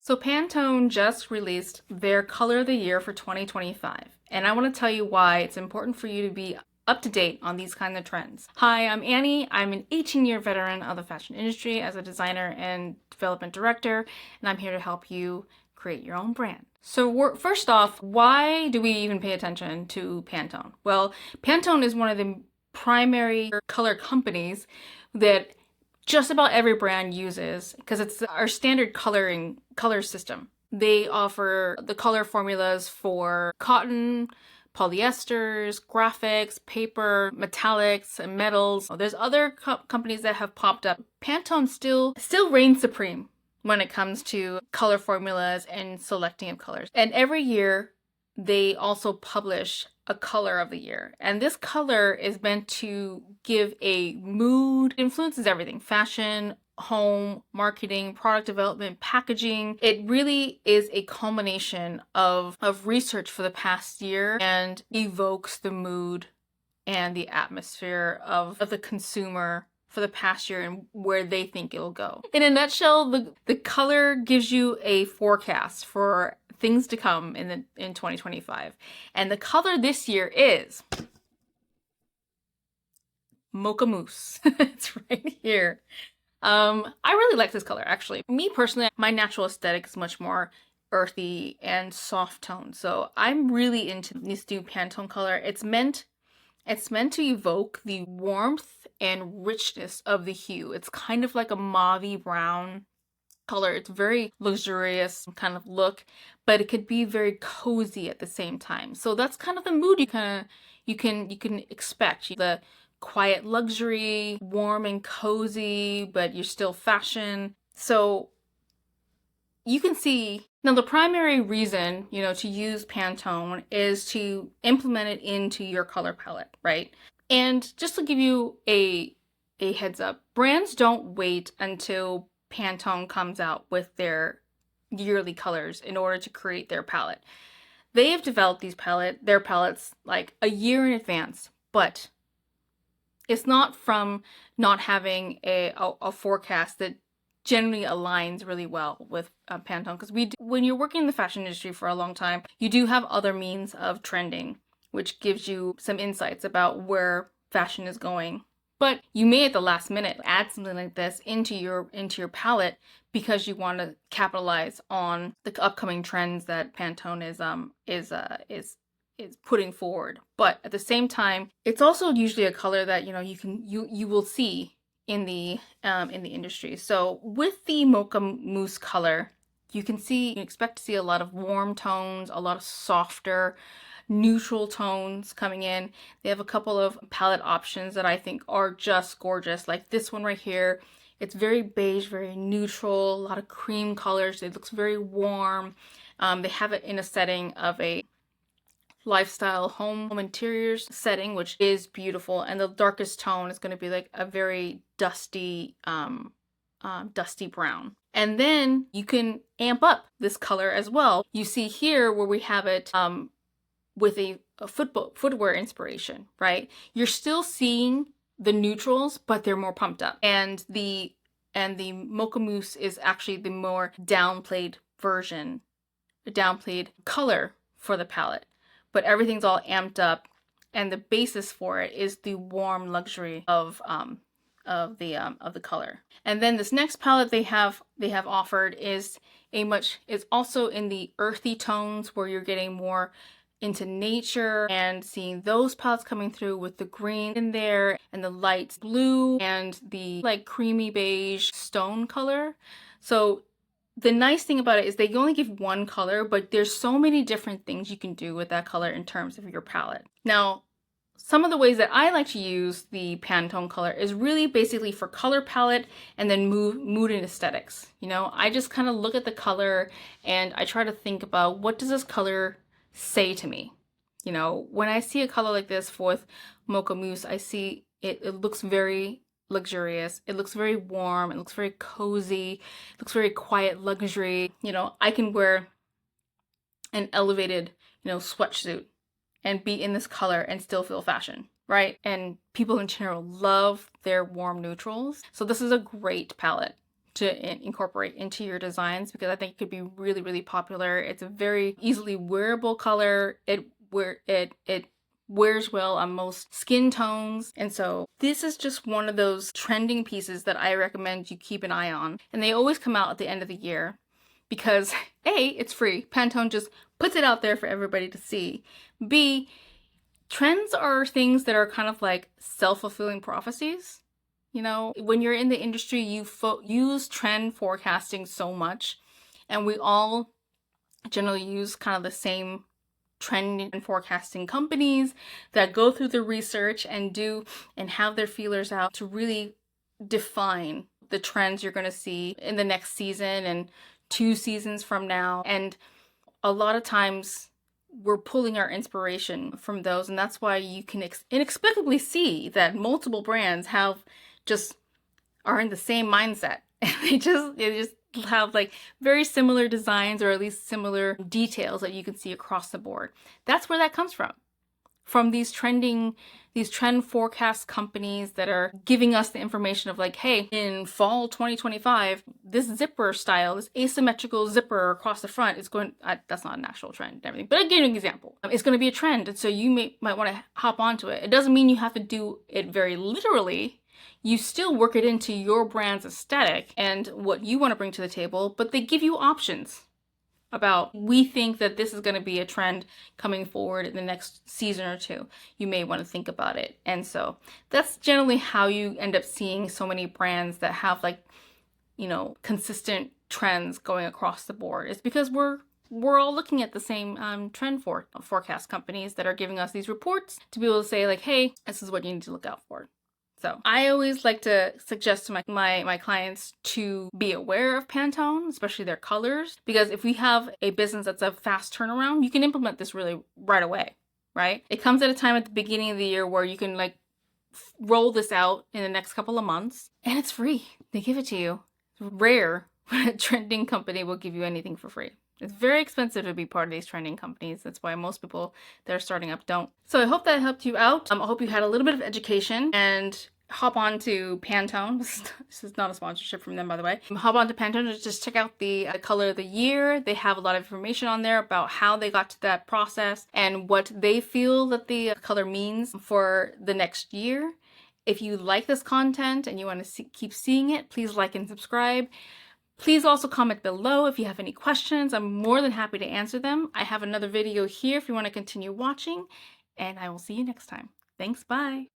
So Pantone just released their color of the year for 2025, and I want to tell you why it's important for you to be up to date on these kind of trends. Hi, I'm Annie. I'm an 18-year veteran of the fashion industry as a designer and development director, and I'm here to help you create your own brand. So first off, why do we even pay attention to Pantone? Well, Pantone is one of the primary color companies that just about every brand uses because it's our standard color system. They offer the color formulas for cotton, polyesters, graphics, paper, metallics, and metals. There's other companies that have popped up. Pantone still reigns supreme when it comes to color formulas and selecting of colors. And every year they also publish a color of the year. And this color is meant to give a mood, influences everything: fashion, home, marketing, product development, packaging. It really is a culmination of research for the past year and evokes the mood and the atmosphere of the consumer for the past year and where they think it'll go. In a nutshell, the color gives you a forecast for things to come in 2025. And the color this year is Mocha Moose. It's right here. I really like this color, actually. Me personally, my natural aesthetic is much more earthy and soft tone. So I'm really into this new Pantone color. It's meant to evoke the warmth and richness of the hue. It's kind of like a mauvey brown color. It's very luxurious kind of look, but it could be very cozy at the same time. So that's kind of the mood you can expect. The quiet luxury, warm and cozy, but you're still fashion. So you can see now the primary reason, to use Pantone is to implement it into your color palette, right? And just to give you a heads up, brands don't wait until Pantone comes out with their yearly colors in order to create their palette. They have developed their palettes like a year in advance, but it's not from not having a forecast that generally aligns really well with Pantone, because when you're working in the fashion industry for a long time, you do have other means of trending, which gives you some insights about where fashion is going. But you may at the last minute add something like this into your palette because you want to capitalize on the upcoming trends that Pantone is putting forward. But at the same time, it's also usually a color that you will see in the industry. So with the Mocha Moose color, you expect to see a lot of warm tones, a lot of softer, neutral tones coming in. They have a couple of palette options that I think are just gorgeous, like this one right here. It's very beige, very neutral, a lot of cream colors. It looks very warm. They have it in a setting of a lifestyle home interiors setting, which is beautiful. And the darkest tone is going to be like a very dusty brown. And then you can amp up this color as well. You see here where we have it with a footwear inspiration, right? You're still seeing the neutrals, but they're more pumped up. And the Mocha Moose is actually the more downplayed version, the downplayed color for the palette. But everything's all amped up, and the basis for it is the warm luxury of the color. And then this next palette they have offered is also in the earthy tones, where you're getting more into nature and seeing those palettes coming through with the green in there and the light blue and the like creamy beige stone color. So the nice thing about it is they only give one color, but there's so many different things you can do with that color in terms of your palette. Now, some of the ways that I like to use the Pantone color is really basically for color palette and then mood and aesthetics. I just kind of look at the color and I try to think about, what does this color say to me? When I see a color like this with Mocha Moose, I see it looks very luxurious. It looks very warm. It looks very cozy. It looks very quiet luxury. I can wear an elevated, sweatsuit and be in this color and still feel fashion, right? And people in general love their warm neutrals. So this is a great palette to incorporate into your designs, because I think it could be really, really popular. It's a very easily wearable color. It wears well on most skin tones. And so this is just one of those trending pieces that I recommend you keep an eye on. And they always come out at the end of the year because A, it's free. Pantone just puts it out there for everybody to see. B, trends are things that are kind of like self-fulfilling prophecies. You know, when you're in the industry, you use trend forecasting so much, and we all generally use kind of the same trend and forecasting companies that go through the research and have their feelers out to really define the trends you're going to see in the next season and 2 seasons from now. And a lot of times we're pulling our inspiration from those, and that's why you can inexplicably see that multiple brands are in the same mindset. They just have like very similar designs, or at least similar details that you can see across the board. That's where that comes from these trend forecast companies that are giving us the information of like, hey, in fall 2025, this zipper style, this asymmetrical zipper across the front is going, that's not an actual trend and everything, but I'll give you an example. It's going to be a trend, and so you might want to hop onto it. It doesn't mean you have to do it very literally. You still work it into your brand's aesthetic and what you want to bring to the table, but they give you options about, we think that this is going to be a trend coming forward in the next season or 2. You may want to think about it. And so that's generally how you end up seeing so many brands that have like, you know, consistent trends going across the board. It's because we're all looking at the same trend forecast companies that are giving us these reports to be able to say like, hey, this is what you need to look out for. So I always like to suggest to my clients to be aware of Pantone, especially their colors, because if we have a business that's a fast turnaround, you can implement this really right away, right? It comes at a time at the beginning of the year where you can like roll this out in the next couple of months, and it's free. They give it to you. It's rare when a trending company will give you anything for free. It's very expensive to be part of these trending companies. That's why most people that are starting up don't. So I hope that helped you out. I hope you had a little bit of education, and hop on to Pantone. This is not a sponsorship from them, by the way. Hop on to Pantone to just check out the color of the year. They have a lot of information on there about how they got to that process and what they feel that the color means for the next year. If you like this content and you want to keep seeing it, please like and subscribe. Please also comment below if you have any questions. I'm more than happy to answer them. I have another video here if you want to continue watching, and I will see you next time. Thanks, bye.